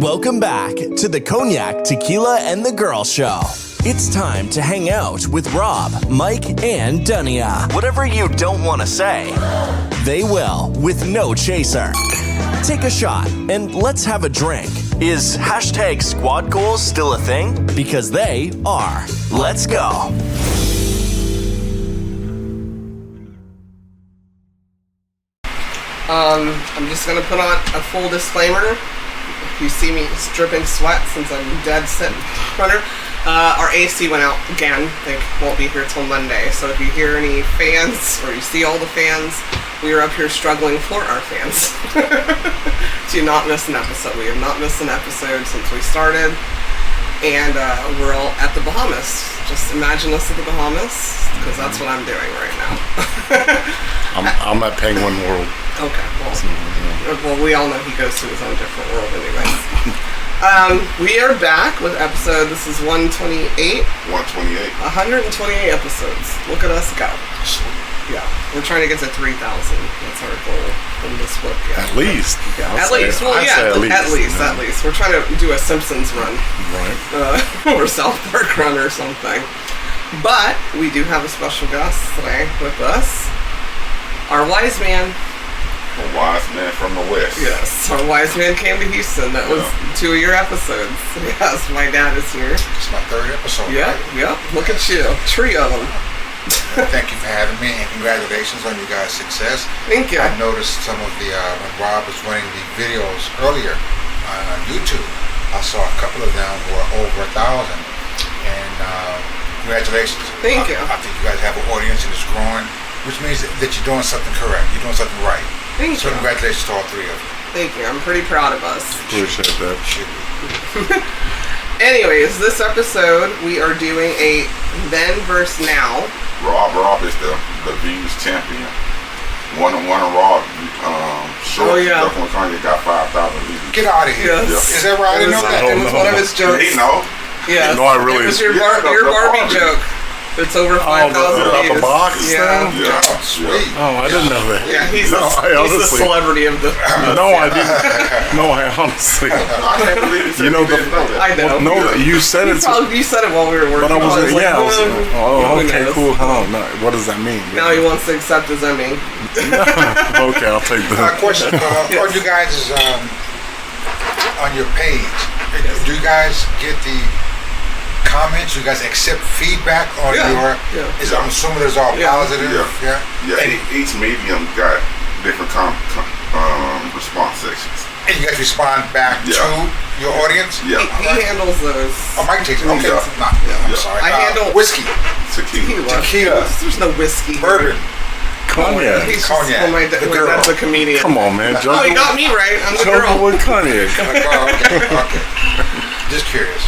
Welcome back to the Cognac, Tequila, and the Girl Show. It's time to hang out with Rob, Mike, and Dunya. Whatever you don't want to say, they will with no chaser. Take a shot and let's have a drink. Is hashtag squad goals still a thing? Because they are. Let's go. I'm just going to put on a full disclaimer. If you see me dripping sweat since I'm dead set runner, our AC went out again. They won't be here till Monday. So if you hear any fans or you see all the fans, we are up here struggling for our fans to not miss an episode. We have not missed an episode since we started. And we're all at the Bahamas. Just imagine us at the Bahamas, because that's what I'm doing right now. I'm at Penguin World. Okay, well, we all know he goes to his own different world anyways. We are back with episode, this is 128. 128. 128 episodes. Look at us go. Yeah, we're trying to get to 3,000. That's our goal in this book. Yeah. At least. Yeah, at least. Well, yeah, at least. We're trying to do a Simpsons run. Right. Or South Park run or something. But we do have a special guest today with us. Our wise man. A wise man from the West. Yes, our wise man came to Houston. That was 2 of your episodes. Yes, my dad is here. It's my third episode. Yeah, right? yeah. Look at you. 3 of them. Thank you for having me, and congratulations on you guys' success. Thank you. I noticed some of the, when Rob was running the videos earlier on YouTube, I saw a couple of them were over 1,000. And congratulations. Thank you. I think you guys have an audience and it's growing, which means that you're doing something correct. You're doing something right. Thank you. So congratulations to all 3 of you. Thank you. I'm pretty proud of us. Appreciate that. Should be. Anyways, this episode we are doing a then versus now. Rob is the views champion. One of Rob. Oh yeah. Definitely Kanye got 5,000 views. Get out of here. Yes. Is that right? I didn't know that. It was one of his jokes. He know. Yeah. No, I really. It was your Barbie joke. It's over 5,000 about views. the box Yeah. thing? Yeah. Oh, sweet. Oh, I didn't know that. Yeah, he's No, the celebrity of the. No, I didn't. No, I honestly. I can't believe You know, I know. No, you said it. You said it while we were working. But I was like, yeah. Oh, who okay, knows? cool. Oh, no, what does that mean? Now he wants to accept his Emmy. Okay, I'll take that. Question on you guys is on your page. Do you guys get the comments? You guys accept feedback on your? Yeah. I'm assuming there's all positive. Yeah. Each medium got different response sections. And you guys respond back to your audience. Yeah. He handles those. Oh, Mike takes it. Okay. Yeah. I'm sorry. I handle whiskey, Tequila. There's no whiskey. bourbon. Cognac. He's Cognac. Just, my dad's a comedian. Come on, man. Oh, he got me right. I'm the girl. with Cognac. Okay. Just curious.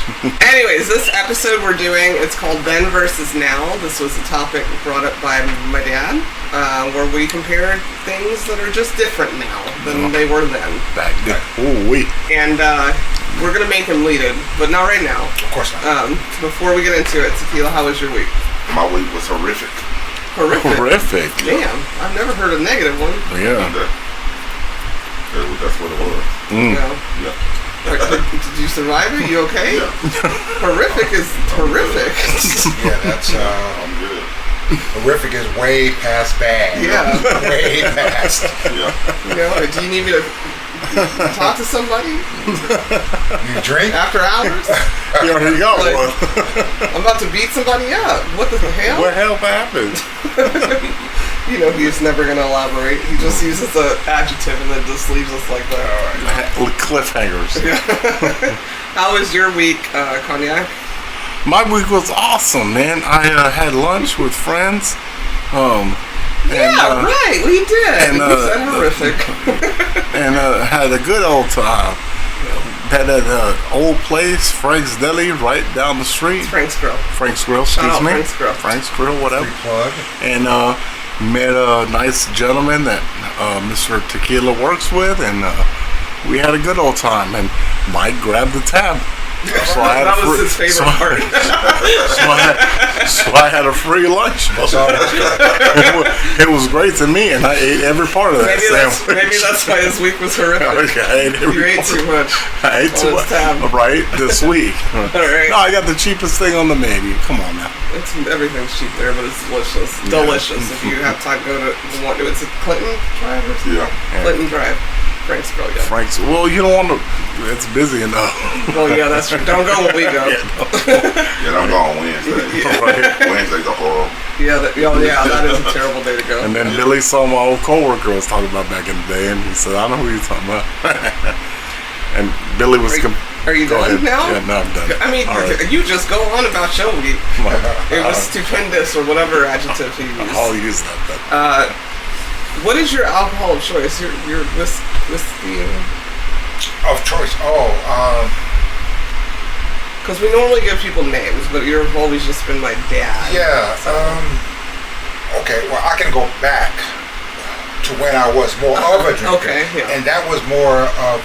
Anyways, this episode we're doing, it's called Then versus Now. This was a topic brought up by my dad, where we compared things that are just different now than they were then. Back then. Ooh, wait. And we're going to make him lead it, but not right now. Of course not. Before we get into it, Tequila, how was your week? My week was horrific. Horrific? Damn, I've never heard a negative one. Yeah. That's what it was. Yeah. Did you survive it? You okay? Yeah. Horrific is horrific. Yeah, that's I'm good. horrific is way past bad. Yeah. Way past. Yeah. You know, do you need me to talk to somebody You drink? after hours? You already got Like- one. I'm about to beat somebody up. What the hell? What hell happened? You know, he's never going to elaborate. He just uses an adjective and then just leaves us like that. Cliffhangers. How was your week, Cognac? My week was awesome, man. I had lunch with friends. Right, we did. and, You said horrific. And had a good old time. Had that old place, Frank's Deli, right down the street. Frank's Grill. Frank's Grill, Shout excuse out me. Frank's Grill. Frank's Grill, whatever. Free plug. And met a nice gentleman that Mr. Tequila works with, and we had a good old time. And Mike grabbed the tab. So I had That was his favorite part. So I had a free lunch. It was great to me, and I ate every part of that sandwich. Maybe that's why his week was horrific. You ate too much. I ate too much. Right, this week. Right. No, I got the cheapest thing on the menu. Come on now. Everything's cheap there, but it's delicious. Delicious. If you have time, go to it's Clinton Drive or something? Yeah. Clinton Drive. Frank's Grill, yeah. Frank's. Well, you don't want to. It's busy enough. Well, yeah, that's true. Don't go when we go. Yeah, don't go on Wednesday. Right. Wednesday's a horror. Yeah, that is a terrible day to go. And then Billy saw my old coworker was talking about back in the day, and he said, "I know who you're talking about." And Billy was. Are you go done ahead. now? Yeah, no, I'm done. I mean, you just go on about show week. It was stupendous, or whatever adjective he used. I'll use that then. What is your alcohol of choice? Your whiskey? Of choice. Because we normally give people names, but you've always just been my dad. Yeah. So. Okay. Well, I can go back to when I was more of a drinker. Okay. Yeah. And that was more of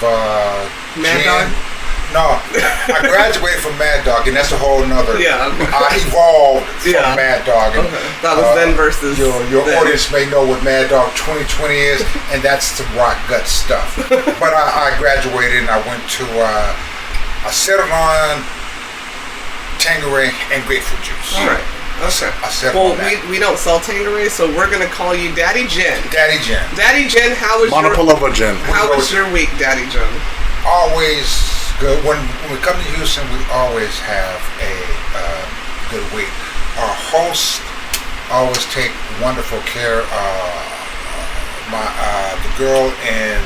Mad gin. Dog? No, I graduated from Mad Dog, and that's a whole nother. Yeah. I evolved from Yeah. Mad Dog. And, That was then versus your then. audience may know what Mad Dog 2020 is, and that's some rock gut stuff. But I graduated, and I went to I settled on Tanqueray and grapefruit juice. All right. Okay. I settled on that. we don't sell Tanqueray, so we're gonna call you Daddy Jen. Daddy Jen. Daddy Jen, how was Gin. your week, Daddy Jen? Always good. When we come to Houston, we always have a good week. Our hosts always take wonderful care of the girl in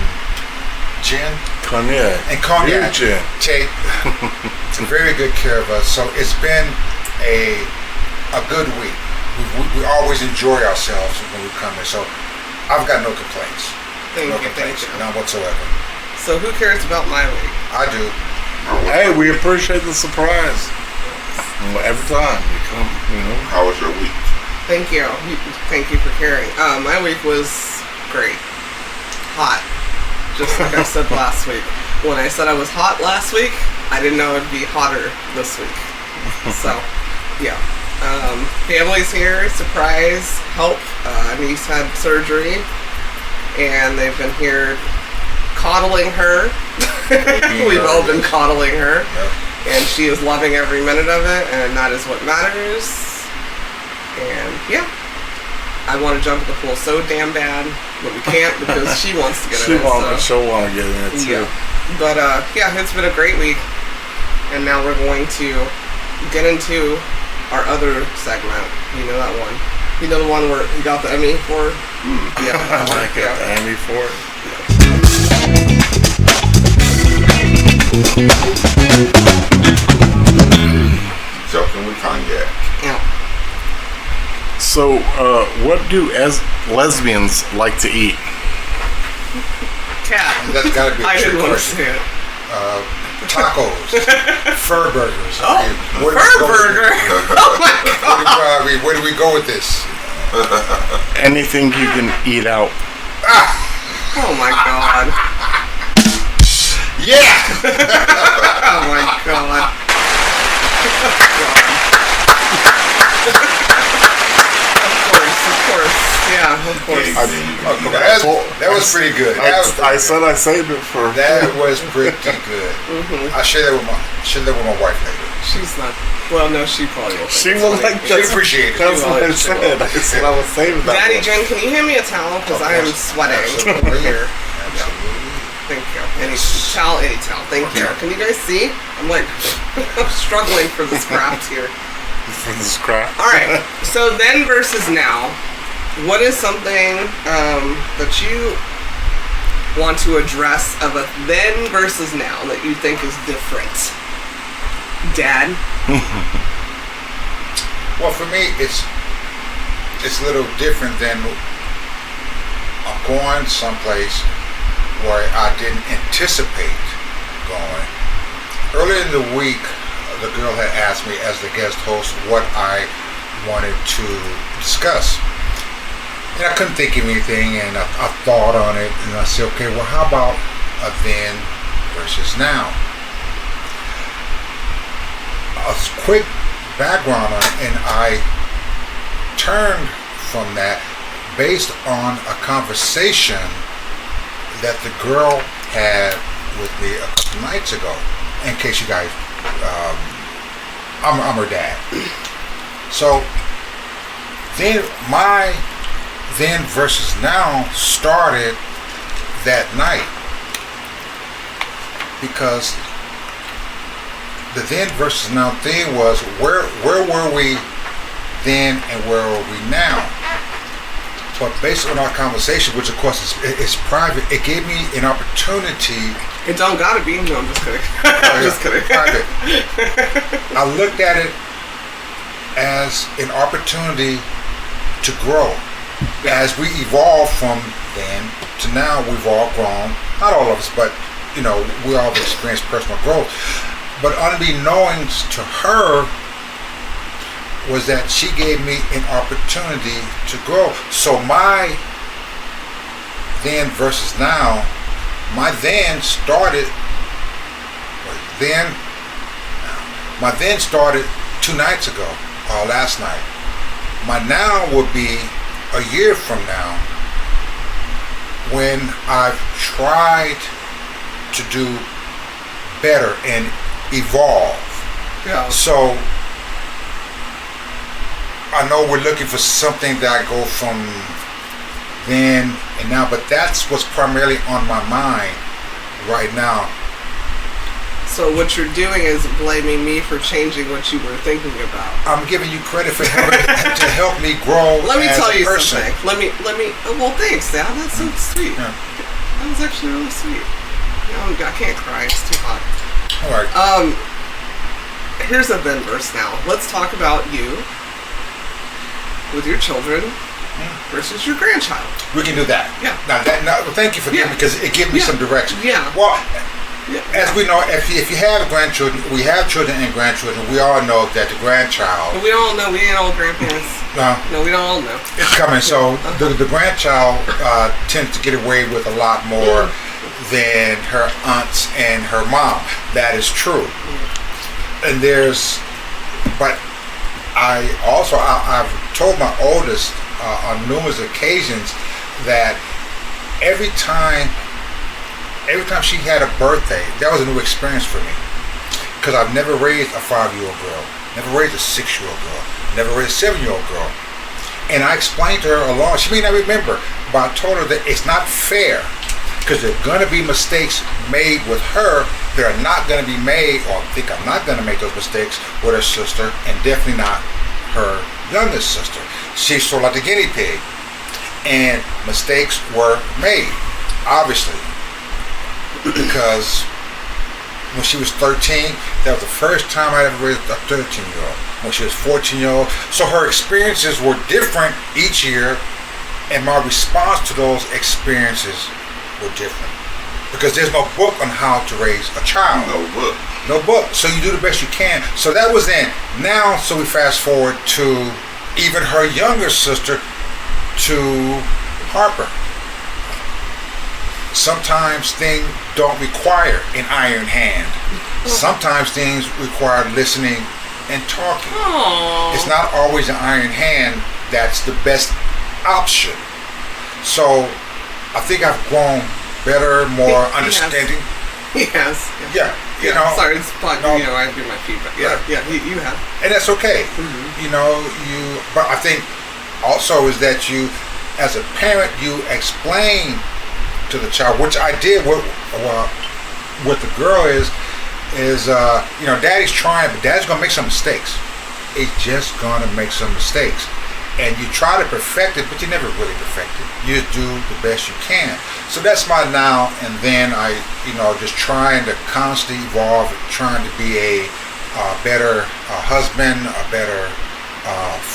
gin. Cognac. And Cognac. Gin. Take very good care of us. So it's been a good week. We always enjoy ourselves when we come here. So I've got no complaints. Thank No you. complaints. None whatsoever. So who cares about my week? I do. Hey, we appreciate the surprise. Every time you come, How was your week? Thank you. Thank you for caring. My week was great. Hot. Just like I said last week. When I said I was hot last week, I didn't know it'd be hotter this week. So, yeah. Family's here, surprise, help. Niece had surgery, and they've been here coddling her. We've all been coddling her. Yep. And she is loving every minute of it, and that is what matters. And yeah, I want to jump in the pool so damn bad, but we can't because she wants to get in it. She'll want to get in it too. Yeah. But yeah, it's been a great week, and now we're going to get into our other segment. You know that one. You know the one where we got the Emmy for? Yeah. I like it. The Emmy for it. Joking with Cognac. Yeah. So, what do lesbians like to eat? Cat. That's got to be a I trick didn't want to question. say it. Tacos, fur burgers. Oh, where do we fur go with burger. it? Oh my god. Where do we go with this? Anything you can eat out. Oh my god. Yeah. Oh my god. Of course. Yeah, of course. That was pretty good. I said I saved it for. That was pretty good. I share that with my wife later. She's not. Well, no, she probably will. She will like She that. appreciated it. That's what I said. I said I was saving that. Daddy one. Jen, can you hand me a towel? Because I am sweating Absolutely. over here. Absolutely. Thank you. Any towel. Thank you. Can you guys see? I'm like struggling for this craft here. For this crap. All right. So then versus now, what is something that you want to address of a then versus now that you think is different? Dad? Well, for me, it's a little different than I'm going someplace where I didn't anticipate going. Earlier in the week, the girl had asked me as the guest host what I wanted to discuss. And I couldn't think of anything, and I thought on it, and I said, okay, well, how about a then versus now? a quick background on it, and I turned from that based on a conversation that the girl had with me a couple nights ago. In case you guys, I'm her dad. So then my then versus now started that night, because the then versus now thing was where were we then and where are we now? But based on our conversation, which of course is private, it gave me an opportunity. It don't gotta be. No, I'm just kidding. I'm just kidding. Private. I looked at it as an opportunity to grow. As we evolve from then to now, we've all grown. Not all of us, but we all have experienced personal growth. But unbeknownst to her was that she gave me an opportunity to grow. So my then versus now, my then started 2 nights ago, last night. My now would be a year from now, when I've tried to do better and evolve. Yeah. So I know we're looking for something that I go from then and now, but that's what's primarily on my mind right now. So what you're doing is blaming me for changing what you were thinking about. I'm giving you credit for to help me grow. Let me as tell a you person. something. Let me. Well, thanks, Dad. That's so sweet. Yeah. That was actually really sweet. I can't cry. It's too hot. All right. Here's a then verse now. Let's talk about you with your children versus your grandchild. We can do that. Yeah. Now, thank you for that, because it gives me some direction. Yeah. Well, Yeah. as we know, if you have grandchildren, we have children and grandchildren. We all know that the grandchild. But we all know we ain't all grandparents. No, we don't all know. It's coming. So the grandchild tends to get away with a lot more than her aunts and her mom. That is true. And but I've told my oldest on numerous occasions that every time she had a birthday, that was a new experience for me, because I've never raised a 5-year-old girl, never raised a 6-year-old girl, never raised a 7-year-old girl. And I explained to her along, she may not remember, but I told her that it's not fair, because there are going to be mistakes made with her that are not going to be made, or I think I'm not going to make those mistakes with her sister, and definitely not her youngest sister. She's sort of like the guinea pig, and mistakes were made, obviously, because when she was 13, that was the first time I ever raised a 13-year-old. When she was 14-year-old, so her experiences were different each year, and my response to those experiences were different, because there's no book on how to raise a child. No book. So you do the best you can. So that was then. Now, so we fast forward to even her younger sister, to Harper. Sometimes things don't require an iron hand. Sometimes things require listening and talking. Aww. It's not always an iron hand that's the best option. So I think I've grown better, more understanding. Yes. Yeah, you know. Sorry, it's fun. No. I do my feedback. Yeah, you have. And that's okay. But I think also is that you, as a parent, you explain to the child, which I did with the girl is daddy's trying, but daddy's gonna make some mistakes. It's just gonna make some mistakes, and you try to perfect it, but you never really perfect it. You just do the best you can. So that's my now and then. I just trying to constantly evolve, trying to be a better husband, a better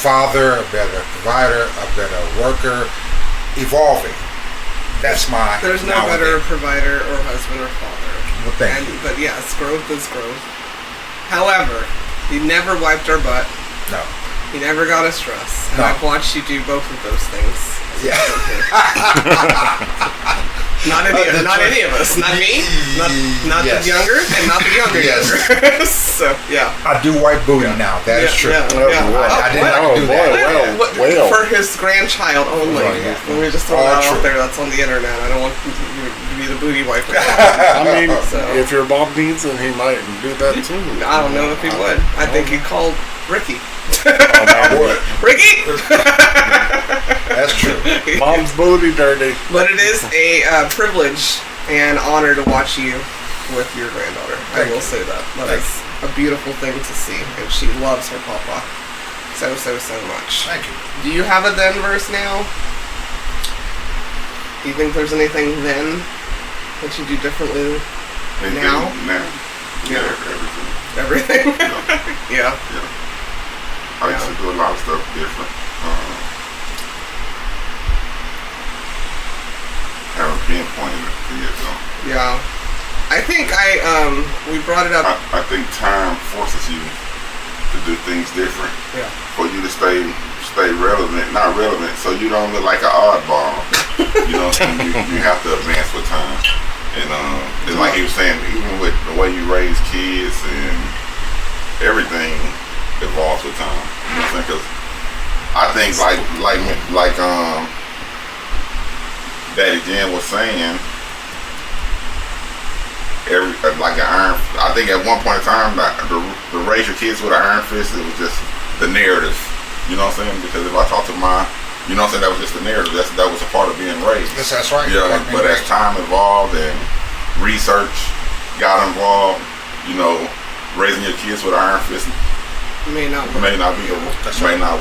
father, a better provider, a better worker, evolving. That's my. There's no better provider or husband or father. Well, thank you. But yes, growth is growth. However, you never wiped our butt. No. You never got us dressed. And No. I've watched you do both of those things. Yeah. Not any of us. Not me. Not Yes. the younger, and not the younger. Yes. Younger. So yeah. I do white booty now. That is true. Yeah. I didn't like to do that. Well. For his grandchild only. Right, yeah. Let me just throw Oh, that true. out there. That's on the internet. I don't want you to be the booty wife. I mean, So. if your mom needs it, he might do that too. I don't know if he would. I think he'd call Ricky. I would. Ricky! That's true. Mom's booty dirty. But it is a privilege and honor to watch you with your granddaughter. I will say that. That is a beautiful thing to see. And she loves her papa so much. Thank you. Do you have a then verse now? Do you think there's anything then that you do differently now? Now. Yeah. Everything. Everything? Yeah. I used to do a lot of stuff different. Haven't pinpointed it yet though. Yeah. I think we brought it up. I think time forces you to do things different. Yeah. For you to stay relevant, not relevant, so you don't look like an oddball. You know what I'm saying? You have to advance with time. And it's like he was saying, even with the way you raise kids and everything evolves with time. You know what I'm saying? Because I think like Daddy Jen was saying, like an iron. I think at one point in time, the raise your kids with an iron fist, it was just the narrative. You know what I'm saying? Because if I talk to my, you know what I'm saying, that was just the narrative. That was a part of being raised. Yes, that's right. Yeah, but as time evolved and research got involved, you know, raising your kids with an iron fist May not work. may not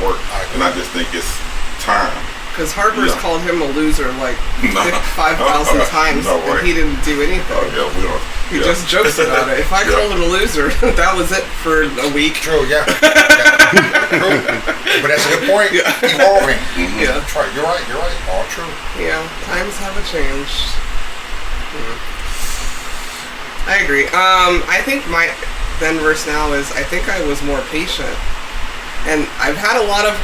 work. And I just think it's time. Because Harper's Yeah. called him a loser like No. 5,000 times, No and way. he didn't do anything. Oh yeah, we don't. He just jokes about it. If I called him a loser, that was it for a week. True, yeah. True. But that's a good point. Yeah. Evolving. Yeah. That's right. You're right. All true. Yeah, times have changed. I agree. I think my then verse now is I think I was more patient. And I've had a lot of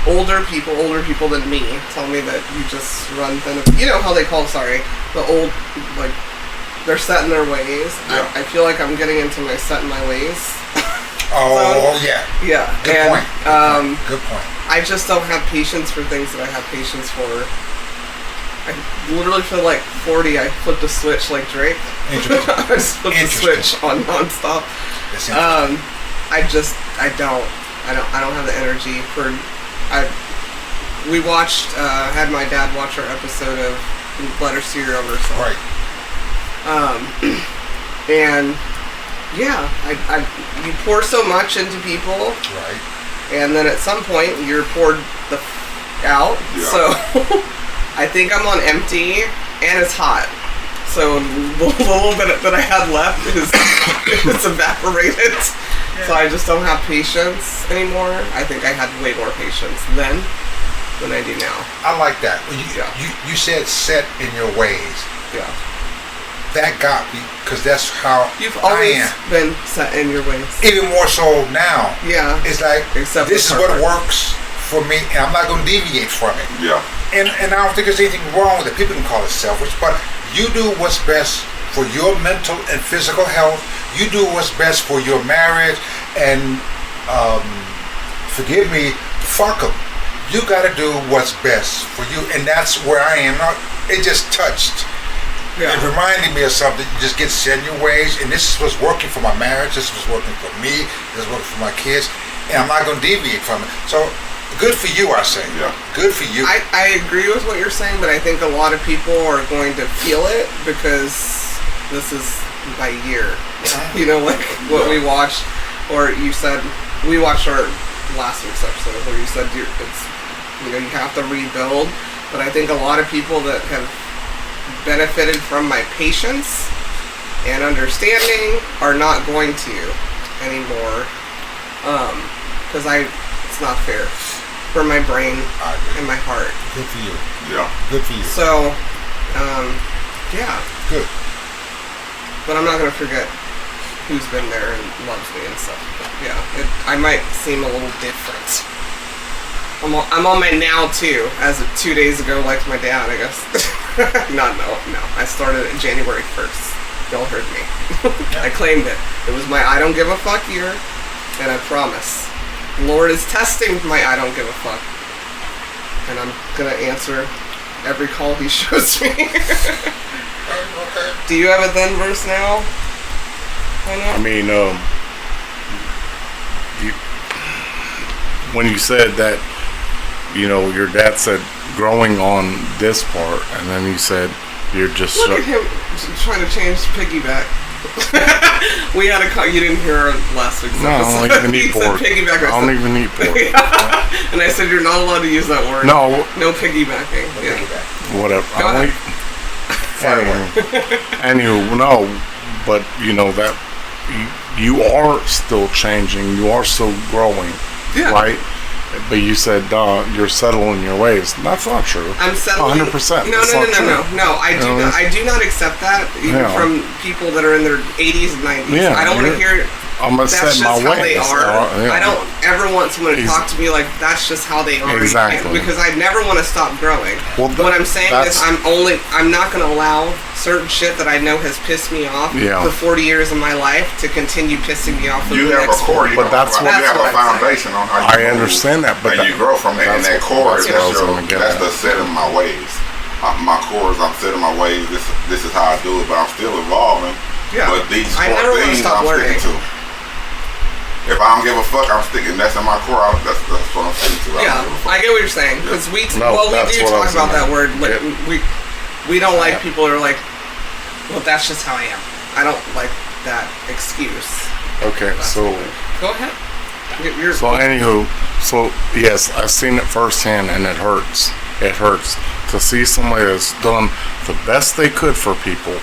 older people than me tell me that you just run thin. You know how they call, the old, like, they're set in their ways. Yeah. I feel like I'm getting into my set in my ways. Oh, yeah. Yeah. Good and, point. Good point. I just don't have patience for things that I have patience for. I literally feel like 40, I flipped a switch like Drake. Interesting. I just flipped a switch on nonstop. That's interesting. I don't have the energy for. We watched, had my dad watch our episode of Letters to Your Younger Self. Right. And yeah, you pour so much into people, Right. and then at some point you're poured out. Yeah. So I think I'm on empty, and it's hot. So the little bit that I had left is evaporated. Yeah. So I just don't have patience anymore. I think I had way more patience then than I do now. I like that. You said set in your ways. Yeah. That got me, because that's how You've I always am. been set in your ways. Even more so now. Yeah. It's like, Except this is with what Harper. works for me, and I'm not going to deviate from it. Yeah. And I don't think there's anything wrong with it. People can call it selfish, but you do what's best for your mental and physical health. You do what's best for your marriage, and forgive me, fuck them. You got to do what's best for you, and that's where I am. It just touched. Yeah. It reminded me of something. You just get set in your ways, and this is what's working for my marriage. This is what's working for me. This is working for my kids, and I'm not going to deviate from it. So, good for you, I say. Yeah. Good for you. I agree with what you're saying, but I think a lot of people are going to feel it because this is my year. You know, like what we watched, or you said, we watched our last week's episode where you said you have to rebuild, but I think a lot of people that have benefited from my patience and understanding are not going to anymore, because it's not fair for my brain and my heart. Good for you. Yeah. Good for you. So, yeah. Good. But I'm not going to forget who's been there and loves me and stuff. But yeah, I might seem a little different. I'm on my now too, as of 2 days ago, like my dad, I guess. No. I started it January 1st. Y'all heard me. I claimed it. It was my I don't give a fuck year, and I promise. The Lord is testing my I don't give a fuck. And I'm gonna answer every call he shows me. Do you have a then verse now? I mean, when you said that, your dad said growing on this part, and then you said you're just look at him trying to change piggyback. We had a call. You didn't hear last week's No, episode. I don't even eat pork. Piggyback. I don't even eat pork. And I said you're not allowed to use that word. No. No piggybacking. No Yeah. piggyback. Whatever. Go ahead. Anywho, no, but that you are still changing. You are still growing, Yeah. right? But you said you're settling your ways. That's not true. I'm settling. 100%. No. I do not accept that even Yeah. from people that are in their 80s and 90s. Yeah, I don't want to hear. I'm gonna That's set just my how ways. they are. Yeah. I don't ever want someone to talk to me like that's just how they are. Exactly. Because I never want to stop growing. Well, what I'm saying is I'm not going to allow certain shit that I know has pissed me off the 40 years of my life to continue pissing me off. You have a core, you have a foundation on how you move. Understand that, but you grow from that. And that core, that's the set of my ways. My core is I'm setting my ways. This is how I do it, but I'm still evolving. Yeah. But these I core never want to things stop I'm learning. sticking to. If I don't give a fuck, I'm sticking. That's in my core. That's what I'm sticking to. Yeah, I get what you're saying because we do that's talk about that word. Like, Yeah. we don't like people who are like, well, that's just how I am. I don't like that excuse. Okay, so Go ahead. anywho, yes, I've seen it firsthand, and it hurts. It hurts to see somebody that's done the best they could for people,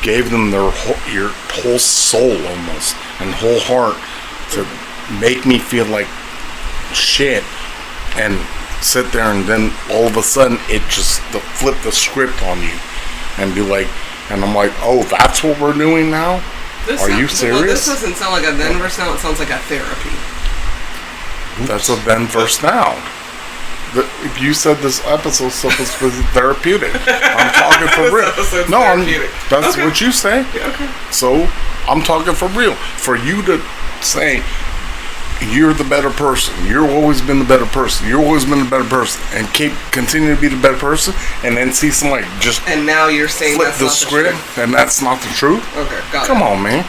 gave them your whole soul almost and whole heart to make me feel like shit, and sit there, and then all of a sudden it just flip the script on you and be like, and I'm like, oh, that's what we're doing now? Are you serious? Well, this doesn't sound like a then verse now. It sounds like a therapy. That's a then verse now. You said this episode stuff was therapeutic. I'm talking for real. That's okay. What you say. Yeah, okay. So I'm talking for real. For you to say you're the better person, you've always been the better person, you've always been the better person, and continue to be the better person, and then see somebody just and now you're saying flip that's the not script, the truth. and that's not the truth. Okay, got Come it. on, man.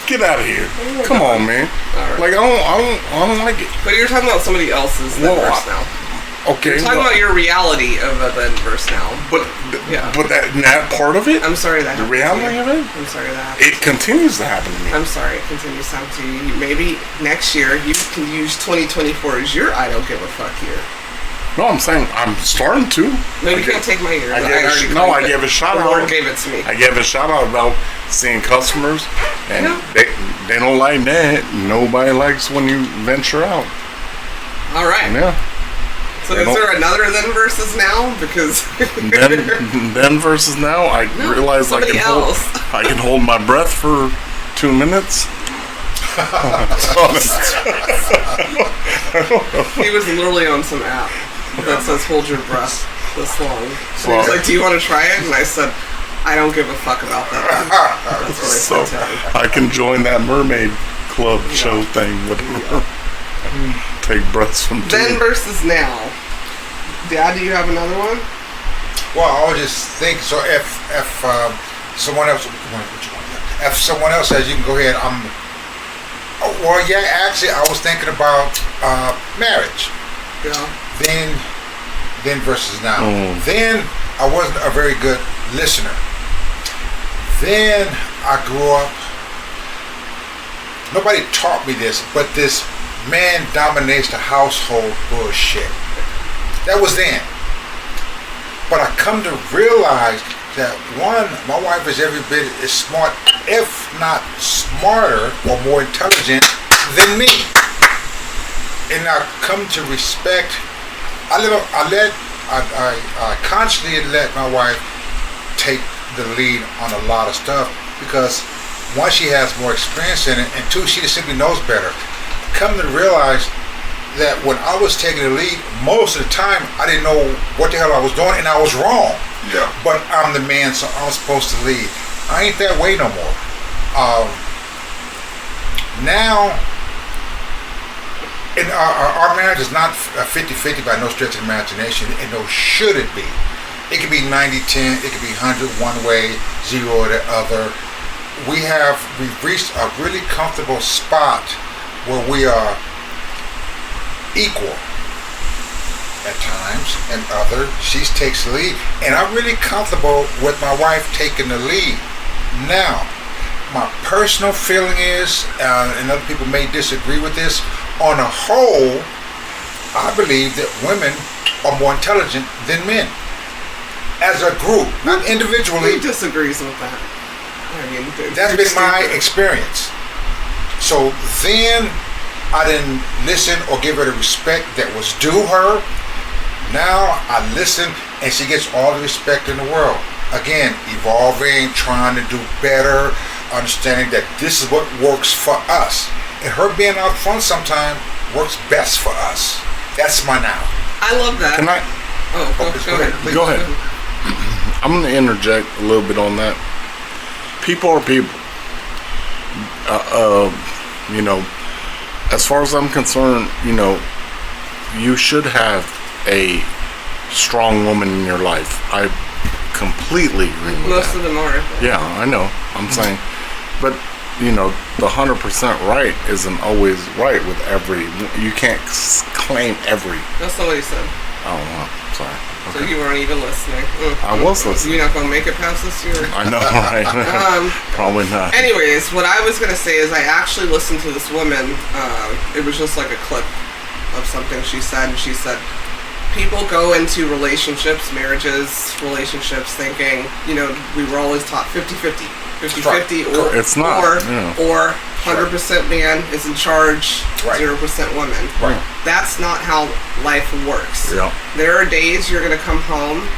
Get out of here. Come on, man. Right. Like I don't like it. But you're talking about somebody else's then verse now. Okay. You're talking about your reality of a then verse now. But that part of it, I'm sorry that the happened reality to you. of it, I'm sorry that happened. it continues to happen to me. I'm sorry it continues to happen to you. Maybe next year you can use 2024 as your I don't give a fuck year. No, I'm saying I'm starting to. No, you can't take my year. I gave a shout out. The Lord gave it to me. I gave a shout out about seeing customers, and they don't like that. Nobody likes when you venture out. All right. Yeah. So is there another then versus now? Because then versus now, I realize I can hold my breath for 2 minutes. He was literally on some app that says hold your breath this long. So he was like, do you want to try it? And I said, I don't give a fuck about that. That's what I said to him. I can join that mermaid club show thing. Whatever. Take breaths from Then versus now. Dad, do you have another one? Well, I would just think so. If someone else, if someone else says you can go ahead, well, yeah. Actually, I was thinking about marriage. Yeah. Then versus now. Then I wasn't a very good listener. Then I grew up. Nobody taught me this, but this man dominates the household bullshit. That was then. But I come to realize that one, my wife is every bit as smart, if not smarter or more intelligent than me. And I come to respect. I constantly let my wife take the lead on a lot of stuff because one, she has more experience in it, and two, she just simply knows better. Come to realize that when I was taking the lead, most of the time I didn't know what the hell I was doing, and I was wrong. Yeah. But I'm the man, so I'm supposed to lead. I ain't that way no more. Now, and our marriage is not 50-50 by no stretch of the imagination, and no should it be. It could be 90-10, it could be 100 one way, 0 the other. We've reached a really comfortable spot where we are equal at times, and other she takes the lead, and I'm really comfortable with my wife taking the lead. Now, my personal feeling is, and other people may disagree with this, on a whole, I believe that women are more intelligent than men. As a group, not individually. Who disagrees with that? I mean, That's been my experience. So then I didn't listen or give her the respect that was due her. Now I listen, and she gets all the respect in the world. Again, evolving, trying to do better, understanding that this is what works for us. And her being out front sometimes works best for us. That's my now. I love that. Can I? Oh, go ahead. Go ahead. I'm going to interject a little bit on that. People are people. You know, as far as I'm concerned, you know, you should have a strong woman in your life. I completely agree with Most that. of them are. Yeah, I know. I'm saying, but you know, the 100% right isn't always right with every. You can't claim every. That's not what he said. Oh, well, sorry. So you weren't even listening. I was listening. You're not gonna make it past this year. I know, right? Probably not. Anyways, what I was gonna say is I actually listened to this woman. It was just like a clip of something she said, and she said, people go into relationships, marriages, relationships, thinking, you know, we were always taught 50-50. 50-50, or It's not, or 100% man is in charge, 0% woman. Right. That's not how life works. Yeah. There are days you're gonna come home,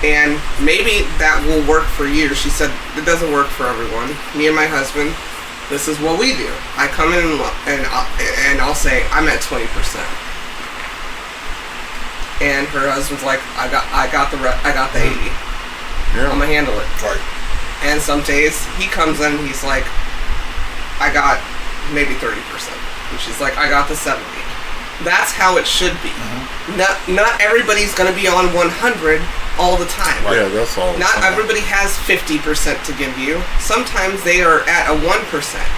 and maybe that will work for you. She said it doesn't work for everyone. Me and my husband, this is what we do. I come in and I'll say I'm at 20%, and her husband's like, I got the 80. Yeah. I'm gonna handle it. Right. And some days he comes in and he's like, I got maybe 30%. And she's like, I got the 70. That's how it should be. Not everybody's going to be on 100 all the time. Yeah, that's all. Not everybody has 50% to give you. Sometimes they are at a 1%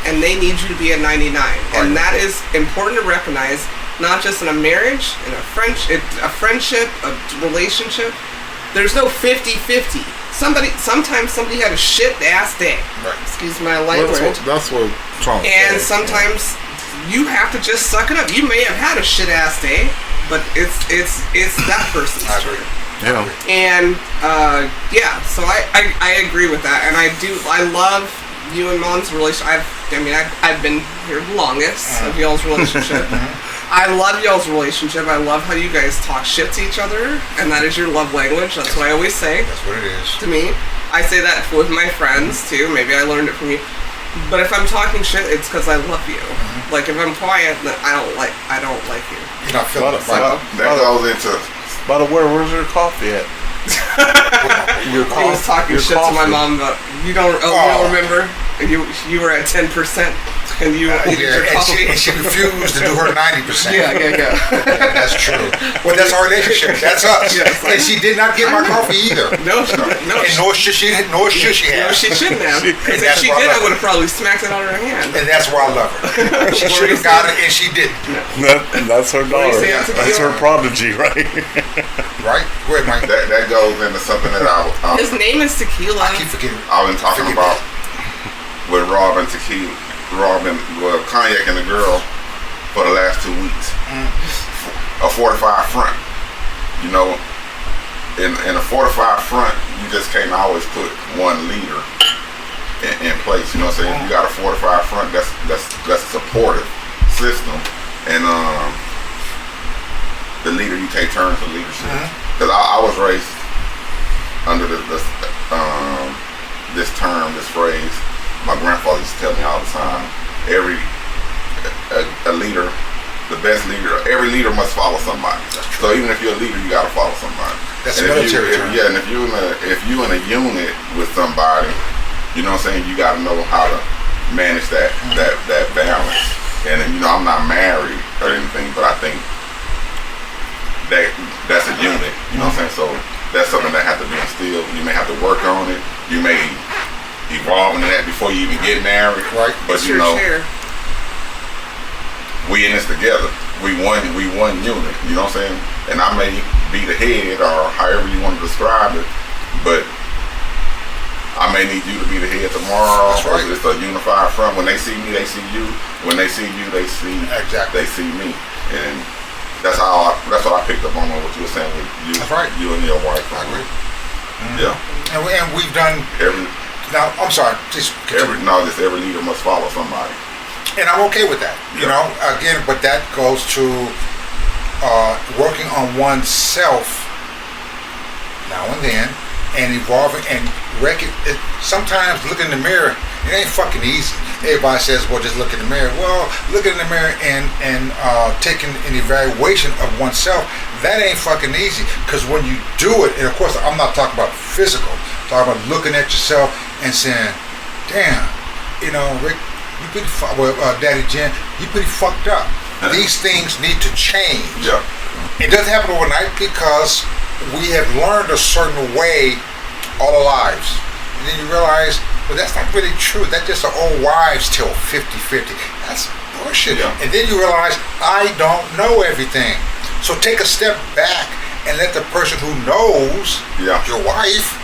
and they need you to be at 99. And that is important to recognize, not just in a marriage, in a friendship, a relationship. There's no 50-50. Sometimes somebody had a shit ass day. Right. Excuse my language. That's what Trump And said. sometimes you have to just suck it up. You may have had a shit ass day, but it's that person's I turn. agree. Yeah. And so I agree with that, and I love you and Mom's relationship. I've been here the longest of y'all's relationship. I love y'all's relationship. I love how you guys talk shit to each other, and that is your love language. That's what I always say That's what it is. to me. I say that with my friends too. Maybe I learned it from you. But if I'm talking shit, it's because I love you. Like if I'm quiet, then I don't like you. You're not feeling it. That goes into. By the way, where's your coffee at? Your He was talking shit to my mom about you don't remember you were at 10% and you needed your coffee. And she refused to do her 90%. Yeah. That's true. Well, that's our relationship. That's us. Yes. And she did not get my coffee either. No, And nor should she have. no, she shouldn't have. Because if that's she why did, I I love would have probably smacked it out of her hand. And that's why I love her. She should have got it, and she didn't. That's her daughter. say it's a That's her prodigy, right? Right? Go ahead, Mike. That goes into something that His name is Tequila. I keep forgetting. I've been talking Forget about with Rob and Tequila, Cognac and the girl for the last 2 weeks. A fortified front. You know, in a fortified front, you just can't always put one leader in place. You know what I'm saying? You got a fortified front. That's a supportive system, and the leader, you take turns in leadership. Because I was raised under this term, this phrase. My grandfather used to tell me all the time. A leader the best leader. Every leader must follow somebody. So even if you're a leader, you got to follow somebody. That's and military term. Yeah, and if you in a unit with somebody, you know what I'm saying, you got to know how to manage that balance. And I'm not married or anything, but I think that's a unit. You know what I'm saying? So that's something that has to be instilled. You may have to work on it. You may evolve into that before you even get married. Right. But we in this together. We one unit. You know what I'm saying? And I may be the head or however you want to describe it, but I may need you to be the head tomorrow. That's right. It's a unified front. When they see me, they see you. When they see you, they see Exactly. they see me. And that's what I picked up on what you were saying with you. That's right. You and your wife. I agree. Yeah. And we've done. Now, I'm sorry. Just every leader must follow somebody. And I'm okay with that. You know, again, but that goes to working on oneself now and then, and evolving and sometimes looking in the mirror, it ain't fucking easy. Everybody says, well, just look in the mirror. Well, looking in the mirror and taking an evaluation of oneself, that ain't fucking easy. Because when you do it, and of course, I'm not talking about physical, I'm talking about looking at yourself and saying, damn, Rick, you pretty Daddy Jen, you pretty fucked up. These things need to change. Yeah. It doesn't happen overnight because we have learned a certain way all our lives. And then you realize, well, that's not really true. That's just an old wives' tale, 50-50. That's bullshit. Yeah. And then you realize, I don't know everything. So take a step back and let the person who knows, your wife,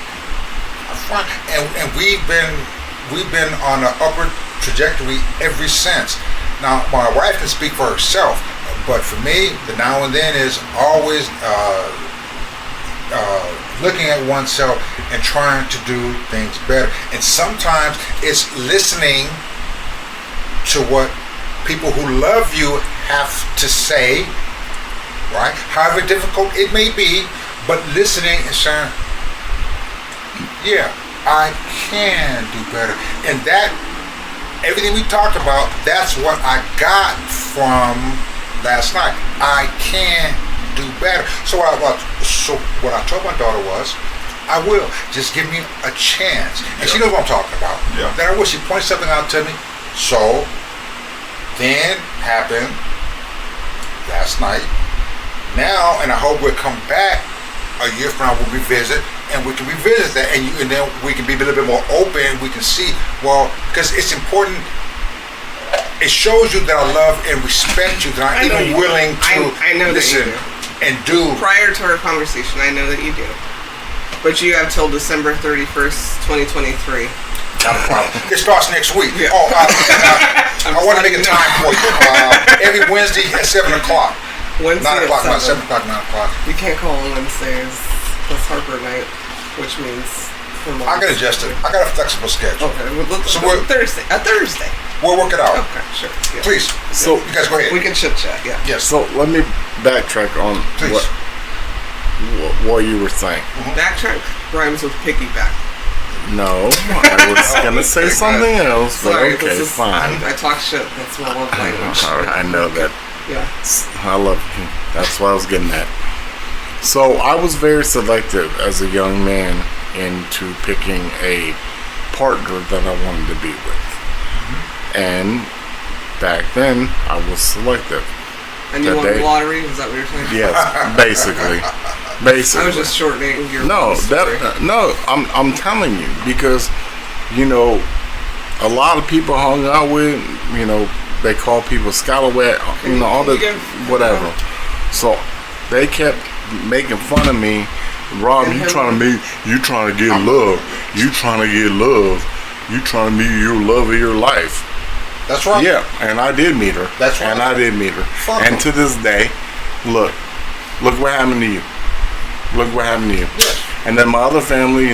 and we've been on an upward trajectory ever since. Now, my wife can speak for herself, but for me, the now and then is always looking at oneself and trying to do things better. And sometimes it's listening to what people who love you have to say, right? However difficult it may be, but listening and saying, yeah, I can do better. And that, everything we talked about, that's what I got from last night. I can do better. So what I told my daughter was, I will. Just give me a chance. And she knows what I'm talking about. Yeah. Then I will. She points something out to me. So then happened last night. Now, and I hope we'll come back a year from now, we'll revisit, and we can revisit that, and then we can be a little bit more open. We can see, well, because it's important. It shows you that I love and respect you, that I'm even willing to listen and do. Prior to our conversation, I know that you do. But you have till December 31st, 2023. Not a problem. It starts next week. Yeah. Oh, I want to make a time for you. Every Wednesday at 7 o'clock. Wednesday 9 o'clock, at 7 o'clock, 9 o'clock. You can't call on Wednesdays. That's Harper night, which means for I can adjust it. I got a flexible schedule. Okay, we'll So Thursday. A Thursday. We'll work it out. Okay, sure. Yeah. Please. So you guys go ahead. We can chit chat. Yeah. Yes. So let me backtrack on Please. what you were saying. Backtrack rhymes with piggyback. No, I was gonna say something else, but Sorry, okay, fine. I talk shit. That's my love language. I know that. Yeah. I love you. That's what I was getting at. So I was very selective as a young man into picking a partner that I wanted to be with. And back then, I was selective. And you won the lottery? Is that what you're saying? Yes, basically. I was just shortening your. I'm telling you, because a lot of people hung out with, they call people scallywag, all the whatever. So they kept making fun of me. Rob, you trying to get love. You trying to get love. You trying to meet your love of your life. That's right. Yeah, and I did meet her. That's right. And I did meet her. Fuck and her. to this day, look what happened to you. Look what happened to you. Yes. And then my other family,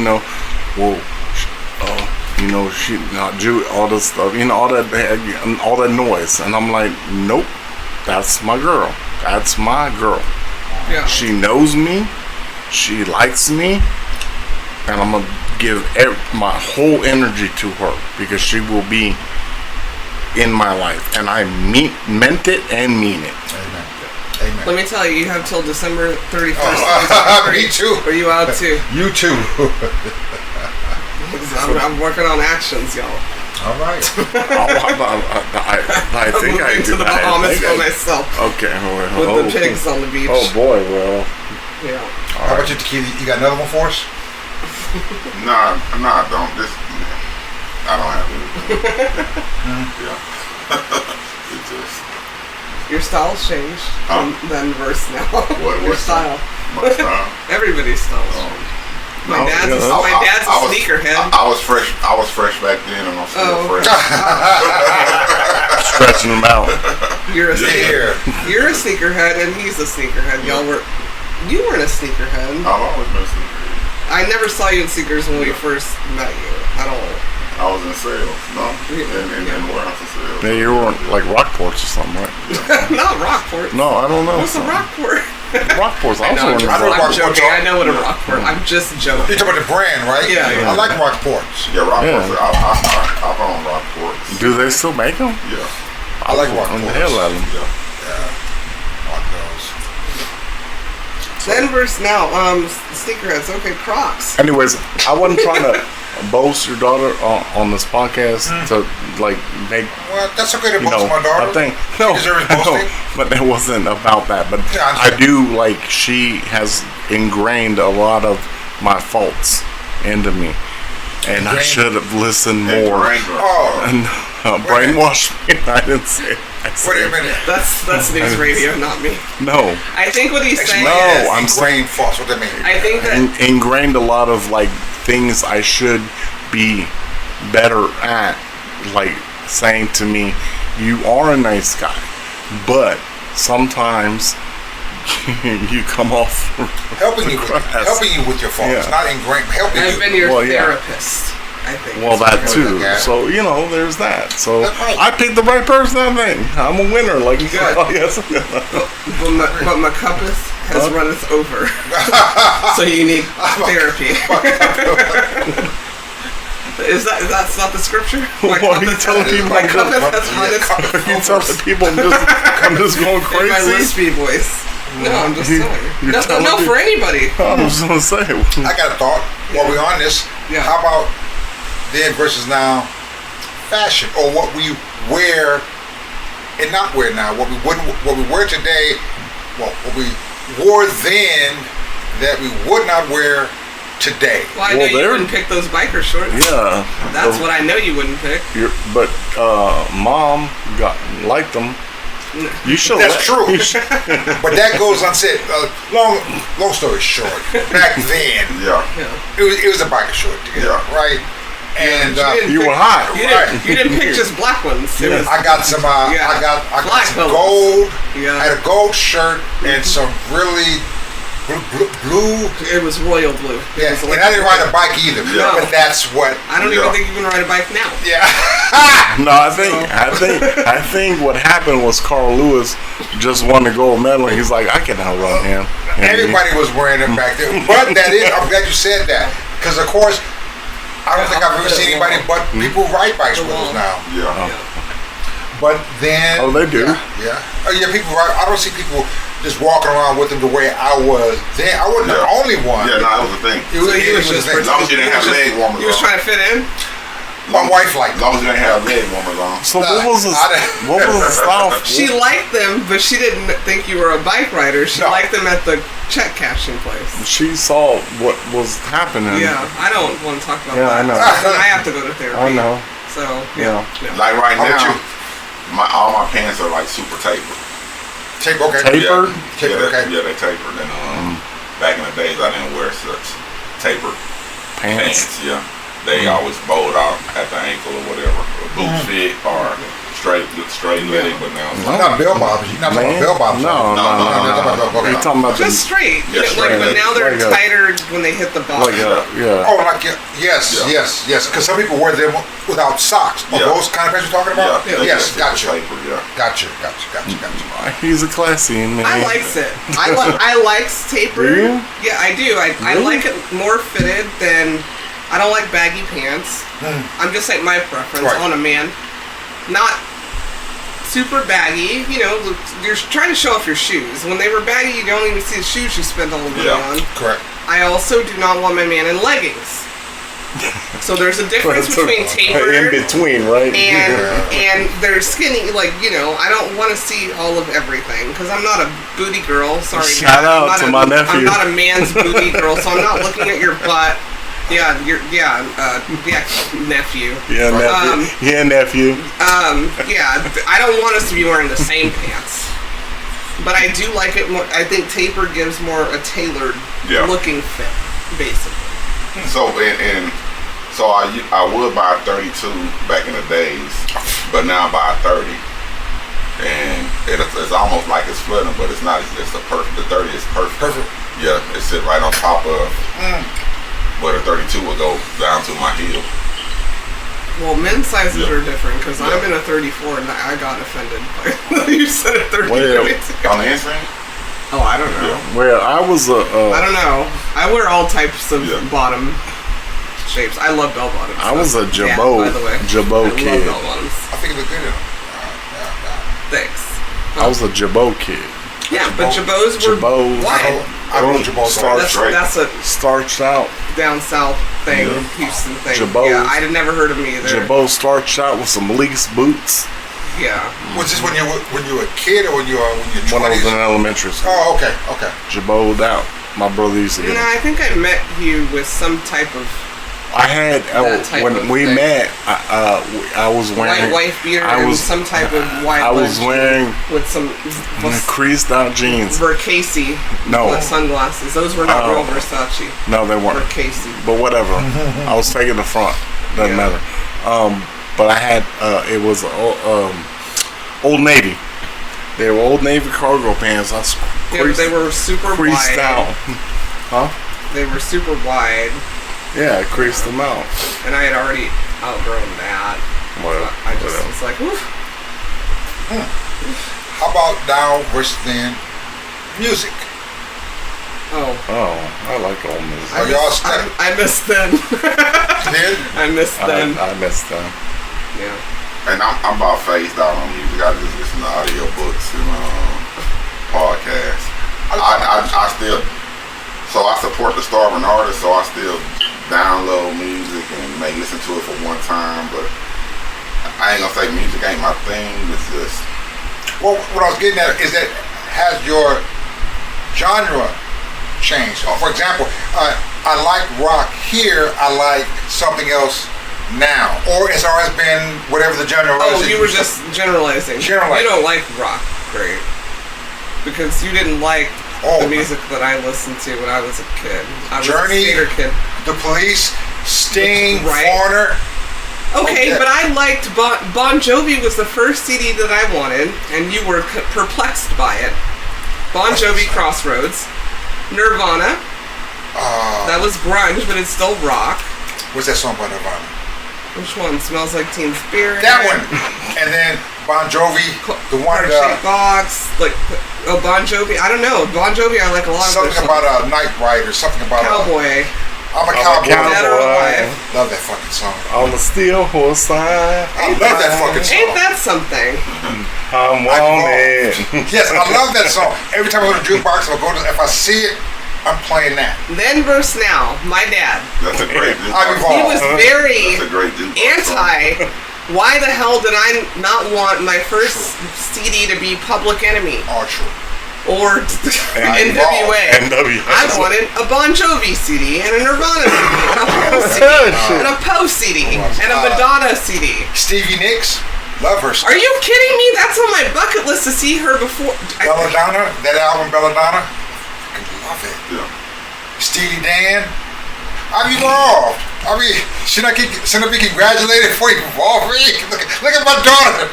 she not Jew, all this stuff, all that noise, and I'm like, nope, that's my girl. That's my girl. Yeah. She knows me. She likes me, and I'm gonna give my whole energy to her because she will be in my life, and I meant it and mean it. Amen. Amen. Let me tell you, you have till December 31st. Me too. Are you out too? You too. I'm working on actions, y'all. All right. I think I moving do. to the Bahamas for myself. Okay. Well, With the pigs on the beach. Oh boy. Well. Yeah. How about you, Tequila? You got another one for us? Nah, I don't. I don't have anything. Yeah. It just. Your style's changed from then versus now. What Your style. My style. Everybody's style's changed. My dad's a sneakerhead. I was fresh back then, and I'm still fresh. Stretching them out. You're a sneakerhead, and he's a sneakerhead. You weren't a sneakerhead. I've always been a sneakerhead. I never saw you in sneakers when we first met you at all. I was in sales, no? In the warehouse of sales. Yeah, you were like Rockports or something, right? Not Rockport. No, I don't know. What's a Rockport? Rockports. I was I'm wondering. joking. I know what a Rockport. I'm just joking. You're talking about the brand, right? Yeah. I like Rockports. Yeah, Rockports. Yeah. I've owned Rockports. Do they still make them? Yeah. I like On the Rockports. hell out of them. Yeah. Rock those. Then versus now, sneakerheads. Okay, Crocs. Anyways, I wasn't trying to boast your daughter on this podcast to like make. Well, that's okay to boast my daughter. I think no, She deserves I know, boasting. but it wasn't about that. But Yeah, I do like she has ingrained a lot of my faults into me, and I Ingrained? should have listened And more. Wrangler. Oh, And brainwashed me. I didn't say it. I said wait a minute. That's news radio, not me. no. I think what he's saying No, is, I'm ingrained false. What that mean? I think that Ingrained a lot of like things I should be better at, like saying to me, "You are a nice guy, but sometimes you come off helping you grass." with your faults, Yeah. not ingrained. Helping I've you. been your Well, yeah. therapist. I think. Well, that too. Yeah. So there's that. So That's right. I picked the right person. I think I'm a winner. Like you said. Good. Oh, yes. But my compass has runneth over. So you need therapy. Is that's not the scripture? My What are you telling people? My compass has runneth Are you over. telling people I'm just going In my crazy? lispy voice. No, I'm just telling you. You're telling No, me- for anybody. I was gonna say. I got a thought. While we're on this, Yeah. how about then versus now fashion, or what we wear and not wear now? What we wear today, what we wore then that we would not wear today. Well, I know Well, you there- wouldn't pick those biker shorts. Yeah. That's what I know you wouldn't pick. But Mom liked them. You should. That's true. You should- But that goes unsaid. Long story short, back then Yeah. it was a biker short deal, Yeah. right? And You were hot. You didn't pick just black ones. It was, I got some. Yeah. I got Black some fellas. gold. Yeah. I had a gold shirt and some really blue. it was royal blue. It Yeah, was and I didn't ride a bike either. Yeah. But that's what. I don't even think you can ride a bike now. Yeah. No, I think what happened was Carl Lewis just won the gold medal, and he's like, I can outrun him. And Everybody was wearing them back then. But that is. I'm glad you said that because of course. I don't think I've ever seen anybody but people ride bikes with us now. Yeah. But then. Oh, they do. Yeah. Oh, yeah, people ride. I don't see people just walking around with them the way I was then. I wasn't the only one. Yeah, no, that was the thing. It was, So he was it just a thing. As long as you didn't have leg warmers He was on. trying to fit in. My wife liked As long as you didn't have leg warmers on. So what was the style? She liked them, but she didn't think you were a bike rider. She No. liked them at the check cashing place. She saw what was happening. Yeah, I don't want to talk about Yeah, that. I know. Then I have to go to therapy. I know. So Yeah. Like right How about now, you? all my pants are like super tapered. Tape, okay. Tapered? Tapered, okay. Yeah, they tapered. And back in the days, I didn't wear such tapered Pants. pants. Yeah, they always bowed out at the ankle or whatever, or boot fit or straight leg. But now it's like, Not bell bottoms. You're not talking Man? about bell bottoms. No. Okay. You're talking about just straight. Yeah, Like, straight. but now they're Like a- tighter when they hit the bottom. yeah. Oh, like yes, Yeah. yes. Because some people wear them without socks. Oh, Yeah. those kind of pants you're talking about? yeah, Yes, super gotcha. tapered, yeah. Gotcha. He's a classy man. I likes it. I likes tapered. Do you? Yeah, I do. I Really? like it more fitted than. I don't like baggy pants. I'm just saying my preference Right. on a man. Not super baggy. You know, you're trying to show off your shoes. When they were baggy, you don't even see the shoes you spent all the money on. Correct. I also do not want my man in leggings. So there's a difference between tapered in between, right? and they're skinny. Like, you know, I don't want to see all of everything because I'm not a booty girl. Sorry, Shout out to my nephew. I'm not a man's booty girl, so I'm not looking at your butt. Yeah, nephew. Yeah, nephew. Yeah, I don't want us to be wearing the same pants. But I do like it more. I think tapered gives more a tailored looking fit, basically. So so I would buy a 32 back in the days, but now I buy a 30, and it's almost like it's flooding, but it's not. It's the perfect. The 30 is perfect. Perfect. Yeah, it sit right on top of. But a 32 will go down to my heel. Well, men's sizes are different because I'm in a 34 and I got offended by you said a 32. On the inside? Oh, I don't know. Well, I was I don't know. I wear all types of bottom shapes. I love bell bottoms. I was a Jabot, by the way. Jabot I kid. love bell bottoms. I think it looked good in them. Thanks. I was a Jabot kid. Yeah, but Jabots were wide. I don't know Jabot. That's a Starched out. down south thing, Houston thing. Jabot. Yeah, I'd have never heard of me either. Jabot starched out with some lease boots. Yeah. Was this when you were a kid or when you were 20s? When I was in elementary school. Oh, okay. Jabot out. My brother used to get No, I think I met you with some type of I had when we met. I was wearing white wife beater and some type of white. I was wearing with some creased out jeans. Versace. No sunglasses. Those were not real Versace. No, they weren't. Versace. But whatever. I was taking the front. Doesn't matter. But I had it was Old Navy. They were Old Navy cargo pants. They were super creased wide. out. Huh? They were super wide. Yeah, I creased them out. And I had already outgrown that. Well, I just was like, oof. How about now versus then? Music. Oh, I like old music. I missed them. I missed them. I missed them. Yeah. And I'm about phased out on music. I just listen to audiobooks and podcasts. I still, so I support the starving artist, so I still download music and may listen to it for one time, but I ain't gonna say music ain't my thing. It's just. Well, what I was getting at is that has your genre changed? For example, I like rock here. I like something else now, or it's always been whatever the genre was. Oh, you were just generalizing. You don't like rock, great, because you didn't like the music that I listened to when I was a kid. I was Journey, a skater kid. The Police, Sting, Right. Foreigner. Okay, but I liked Bon Jovi was the first CD that I wanted, and you were perplexed by it. Bon Jovi, Crossroads, Nirvana. That was grunge, but it's still rock. What's that song by Nirvana? Which one? Smells Like Teen Spirit. That one. And then Bon Jovi, the one Heart-Shaped Box, like Bon Jovi. I don't know. Bon Jovi, I like a lot of something about a night rider. Something about Cowboy. I'm a cowboy. Dead or alive. Love that fucking song. On the steel horse side. I love that fucking song. Ain't that something? I'm wanted. Yes, I love that song. Every time I go to the jukebox, if I see it, I'm playing that. Then versus now, my dad. That's a great. He was very That's a great anti. Why the hell did I not want my first CD to be Public Enemy? Oh, true. Or NWA. I wanted a Bon Jovi CD and a Nirvana CD and a Poe CD and a Madonna CD. Stevie Nicks, love her stuff. Are you kidding me? That's on my bucket list to see her before. Belladonna, that album Belladonna, I love it. Yeah. Steely Dan, I've evolved. I mean, shouldn't I be congratulated for evolving? Look at my daughter.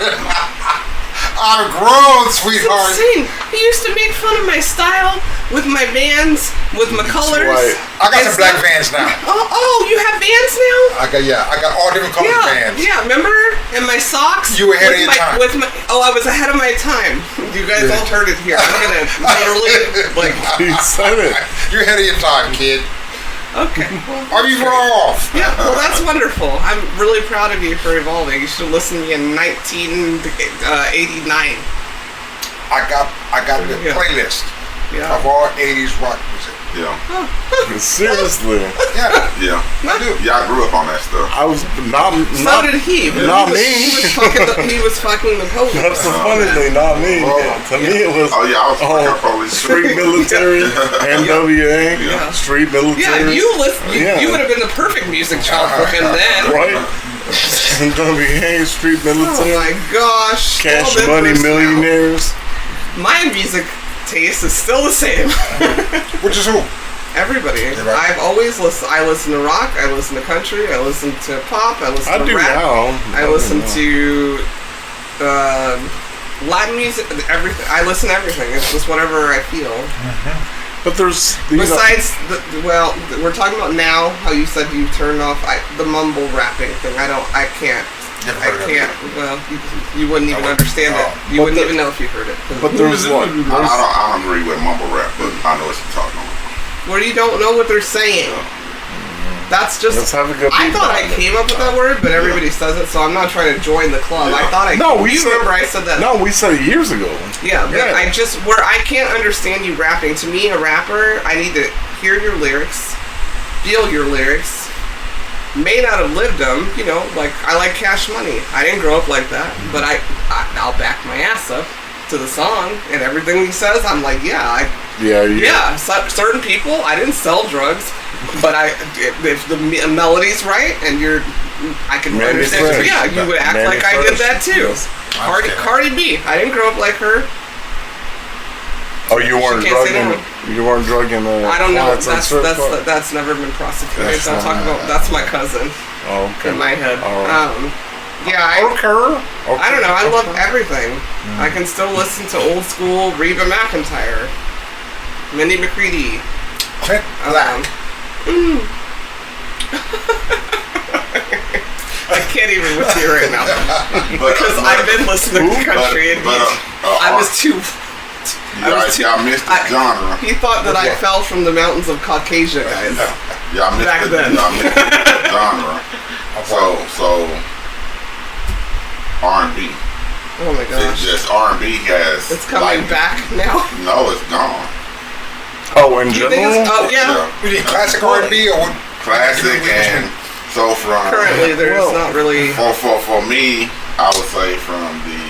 I'm grown, sweetheart. It's insane. He used to make fun of my style with my Vans, with my colors. Right. I got some black Vans now. Oh, you have Vans now? I got all different color Vans. Yeah, remember? And my socks. You were ahead of your time. I was ahead of my time. You guys all heard it here. I'm gonna literally He said it. You're ahead of your time, kid. Okay. Are you wrong? Yeah, well, that's wonderful. I'm really proud of you for evolving. You should have listened to me in 1989. I got the playlist of all 80s rock music. Yeah. Seriously. Yeah, Yeah. I do. Yeah, I grew up on that stuff. I was not So did he. But not he me. he was fucking the police. That's the funny thing, not me. To me, it was Oh yeah, I was fucking police. street military, NWA, Yeah. street military. Yeah, you listen. Yeah. You would have been the perfect music child for him then. right? NWA, street Oh military, my gosh. Cash All Money members now. Millionaires. My music taste is still the same. Which is who? Everybody. right. I've always listened. I listen to rock. I listen to country. I listen to pop. I listen I to do rap. now. I listen to Latin music. Everything. I listen to everything. It's just whatever I feel. But there's these Besides, we're talking about now. How you said you turned off the mumble rapping thing. I can't. Never I heard of can't. Well, you wouldn't even understand it. You But wouldn't the- even know if you heard it. But there's what? I don't agree with mumble rap, but I know what you're talking about. Where you don't know what they're saying. That's just. Let's have a good I beat thought I about it. came up with that word, but everybody says it, so I'm not trying to join the club. I thought I. No, we you said- remember I said that. No, we said it years ago. Yeah, but Yeah. where I can't understand you rapping. To me, a rapper, I need to hear your lyrics, feel your lyrics. May not have lived them, like I like Cash Money. I didn't grow up like that, but I'll back my ass up to the song and everything he says. I'm like, yeah. Certain people, I didn't sell drugs, but if the melody's right and I can Mandy's understand. fresh. Yeah, you would act Mandy like I did fresh. that too. Yes. Cardi B. I didn't grow up like her. Oh, you weren't can't say drugging. You weren't drugging. I don't know. clients on strip club? That's never been prosecuted. That's Don't talk about. That's my cousin Oh, okay. in my head. Oh. Yeah, I don't know. I love everything. Mm. I can still listen to old school Reba McEntire, Minnie McCready. Clint Black. I can't even with you right now because I've been listening to country and I was too. Y'all missed the genre. He thought that I fell from the mountains of Caucasia, guys. Y'all missed Back then. Y'all missed the genre. So R&B. Oh my gosh. Just R&B has. It's coming back now. No, it's gone. Oh, in You think it's, general. yeah. We need classic R&B or what? Classic and so from Currently, there's not really. for me, I would say from the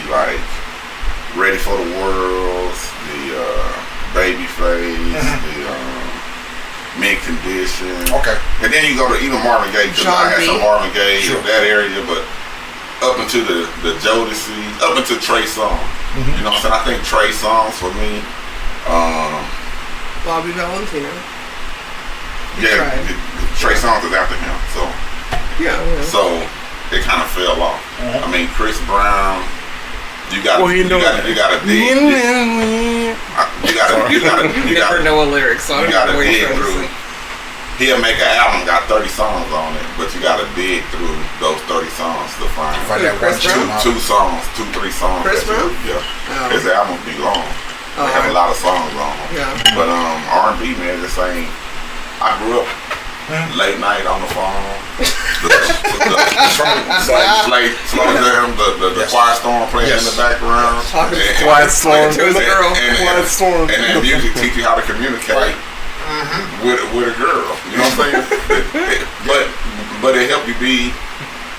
Ready for the World, the Babyface, the Mint Condition. Okay. And then you go to even Marvin Gaye, because John I had B. some Marvin Gaye Sure. in that area, but up into the Jodeci, up into Trey Songz. You know what I'm saying? I think Trey Songz for me, Bobby Valentino. yeah, tried. Trey Songz is after him, so Yeah. so it kind of fell off. I mean, Chris Brown. You got Well, you got to dig. You never know a lyric, so I You don't know gotta what dig you're trying to through. say. He'll make an album got 30 songs on it, but you gotta dig through those 30 songs to find Find that Chris one Brown? two. two songs, 2-3 songs. Chris that you- Brown? Yeah. Oh. His album be long. They have a lot of songs on them. Yeah. But R&B, man, this ain't. I grew up late night on the phone. Slow down, the quiet storm playing in the background. Talking to Quiet storm. to the girl. Quiet storm. And then music teach you how to communicate with a girl. You know what I'm saying? but it help you be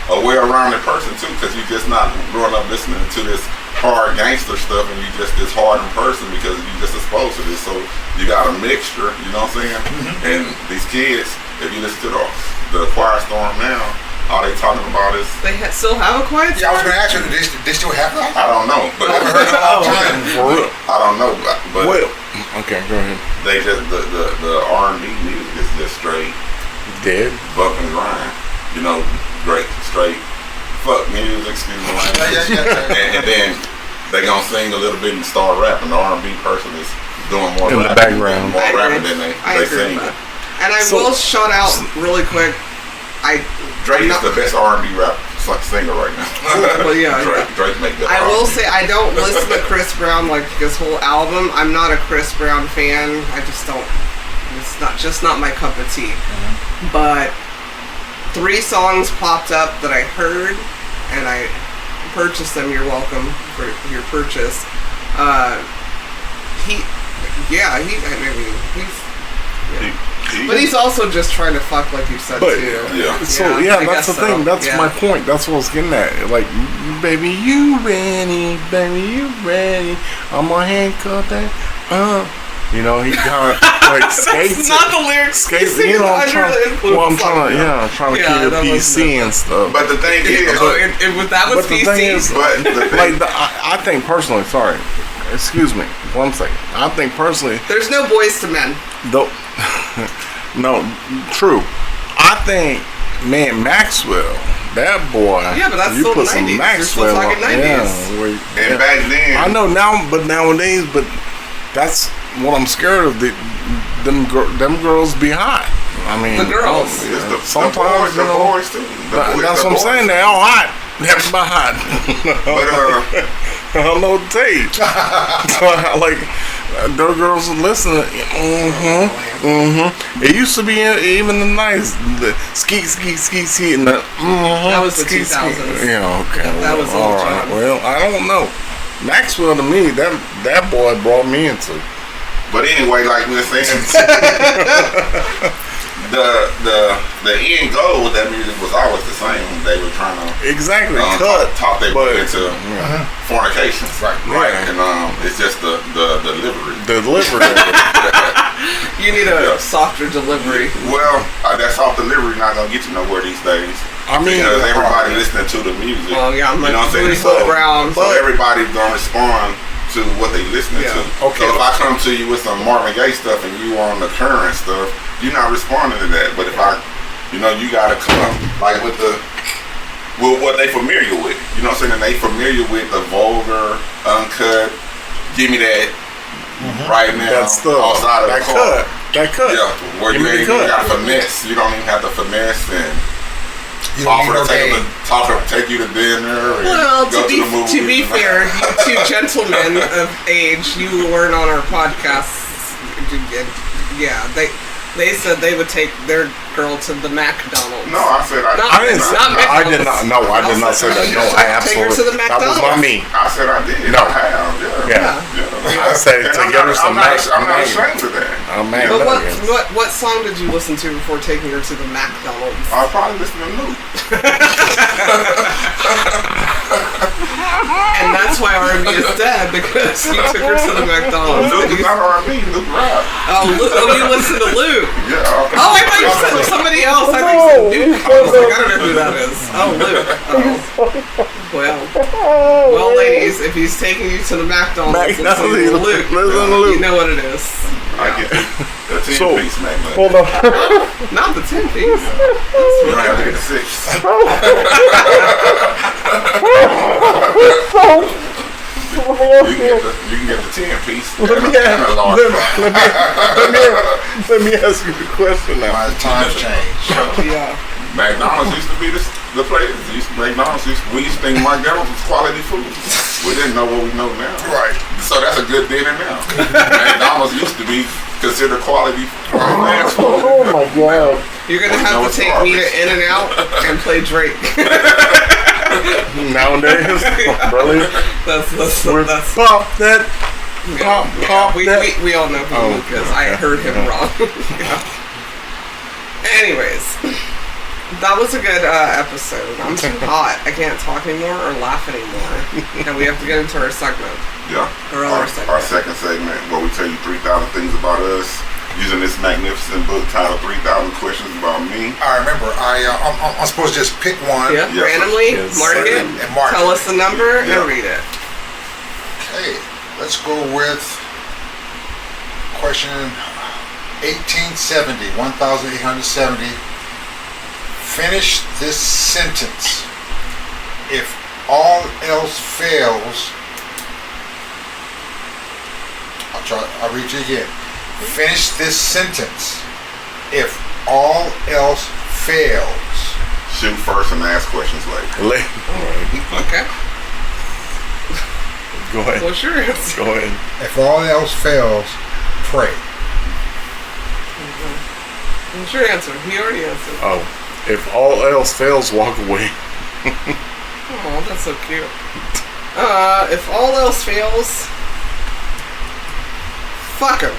a well-rounded person too, because you're just not growing up listening to this hard gangster stuff, and you just this hardened person because you just exposed to this. So you got a mixture. You know what I'm saying? And these kids, if you listen to the Quiet Storm now, all they talking about is Still have a quiet Yeah, I was storm? going to ask you, they still have that? I don't know, but I haven't heard it in a long time. For real. I don't know, but Well, okay, go ahead. they just the R&B music is just straight Dead. bump and grind. You know, straight fuck music. Excuse me. Yeah. And then they gonna sing a little bit and start rapping. The R&B person is doing more In the rapping, background. more I rapping agree. than they I agree sing. with that. And I So- will shout out really quick. Drake I'm is the best R&B rap singer right now. Well, yeah. Drake make good. I will R&B. say I don't listen to Chris Brown like his whole album. I'm not a Chris Brown fan. I just don't. It's not my cup of tea. But 3 songs popped up that I heard, and I purchased them. You're welcome for your purchase. But he's also just trying to fuck, like you said, too. That's the thing. That's my point. That's what I was getting at. Like, baby, you ready? Baby, you ready? I'm gonna handcuff that. You know, he kind of like skates. That's not the lyrics. Skates. You know, I'm trying to keep it PC and stuff. But the thing is, that was PC. I think personally, sorry. Excuse me, 1 second. I think personally, there's no boys to men. No, true. I think, man, Maxwell, that boy. Yeah, but that's you still put the some 90s. Maxwell. You're still talking 90s. And back then, I know now, but nowadays, but that's what I'm scared of. Them girls be hot. I mean, the girls. Sometimes the boys too. That's what I'm saying. They're all hot. They're hot. But I don't know what to tell you. Like, those girls listening. It used to be even the nice skeet, and the that was the 2000s. Yeah, okay. That was all right. Well, I don't know. Maxwell to me, that boy brought me into. But anyway, like we were saying, the end goal with that music was always the same. They were trying to talk their way into fornication, right? And it's just the delivery. You need a softer delivery. Well, that soft delivery not gonna get you nowhere these days. I mean, because everybody listening to the music. Well, yeah, I'm you know what I'm saying? So everybody's gonna respond to what they listening to. Okay. So if I come to you with some Marvin Gaye stuff and you on the current stuff, you're not responding to that. But if you gotta come like with what they familiar with. You know what I'm saying? And they familiar with the vulgar, uncut. Give me that right now. That stuff. Outside of the car. That cut. Yeah. Where you ain't even got to finesse. You don't even have to finesse and offer to take you to dinner. Well, to be fair, you two gentlemen of age, you weren't on our podcasts. Yeah, they said they would take their girl to the McDonald's. No, I said I did not. No, I did not say that. No, I absolutely. Take her to the McDonald's. That was not me. I said I did. No, I have. Yeah. I said to get her some. I'm not ashamed of that. But what song did you listen to before taking her to the McDonald's? I probably listened to Luke. And that's why R&B is dead, because you took her to the McDonald's. Luke is not R&B. Luke rap. You listened to Luke. Yeah. Oh, I thought you said somebody else. I think you said Luke. I was like, I don't know who that is. Oh, Luke. Oh. Well, ladies, if he's taking you to the McDonald's, listen to Luke. You know what it is. I get the 10-piece McDonald's. Hold on. Not the 10-piece. You don't have to get the 6. You can get the 10-piece. Let me ask you a question now. My times change. Yeah. McDonald's used to be the place. We used to think McDonald's was quality food. We didn't know what we know now. Right. So that's a good dinner now. McDonald's used to be considered quality food. Oh my God. You're going to have to take me to In-N-Out and play Drake. Nowadays, really? That's pop that. We all know who Luke is. I heard him wrong. Anyways, that was a good episode. I'm too hot. I can't talk anymore or laugh anymore. And we have to get into our segment. Yeah. Our second segment where we tell you 3,000 things about us. Using this magnificent book titled 3,000 Questions About Me. I remember. I'm supposed to just pick one. Yeah. Yes. Randomly mark it. And mark tell it. us the number and read it. Okay. Let's go with question 1870. Finish this sentence. If all else fails, I'll read you again. Finish this sentence. If all else fails. Shoot first and ask questions later. Okay. Go ahead. What's your answer? Go ahead. If all else fails, pray. What's your answer? He already answered. Oh. If all else fails, walk away. Oh, that's so cute. If all else fails, fuck him.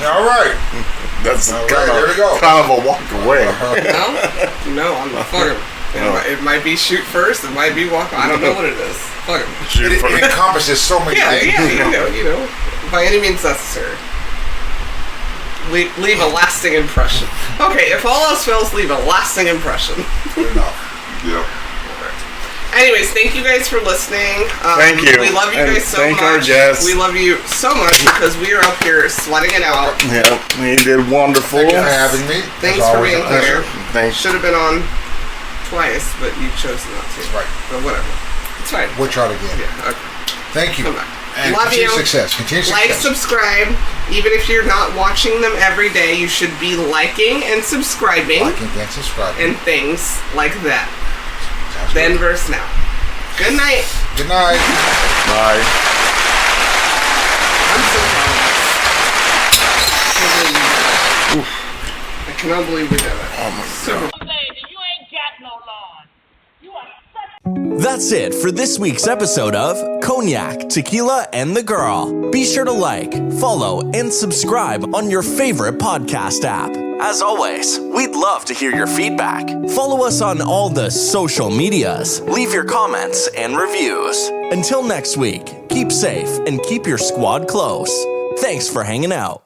All right. That's All right, kind there we go. of a walk away. No, I'm the fuck him. It might be shoot first, it might be walk. I don't know what it is. Fuck him. Shoot It first. encompasses so many things. You know, by any means necessary. Leave a lasting impression. Okay, if all else fails, leave a lasting impression. Good enough. Yep. Anyways, thank you guys for listening. Thank you. We love you And guys so thank much. our guests. We love you so much because we are up here sweating it out. Yeah, we did wonderful. Thank you for having me. Thanks It's for always being a pleasure. here. Thanks. Should have been on twice, but you chose not to. Right. But whatever. It's fine. We'll try it again. Yeah, okay. Thank you. Come back. And Love continue you. success. Continue success. Like, subscribe. Even if you're not watching them every day, you should be liking and subscribing Like and subscribe. and things like that. Sounds Then good. verse now. Good night. Good night. Bye. I'm so proud of us. I cannot believe we did it. Oh my Super. You ain't got no lawn. You are such. That's it for this week's episode of Cognac, Tequila, and the Girl. Be sure to like, follow, and subscribe on your favorite podcast app. As always, we'd love to hear your feedback. Follow us on all the social medias. Leave your comments and reviews. Until next week, keep safe and keep your squad close. Thanks for hanging out.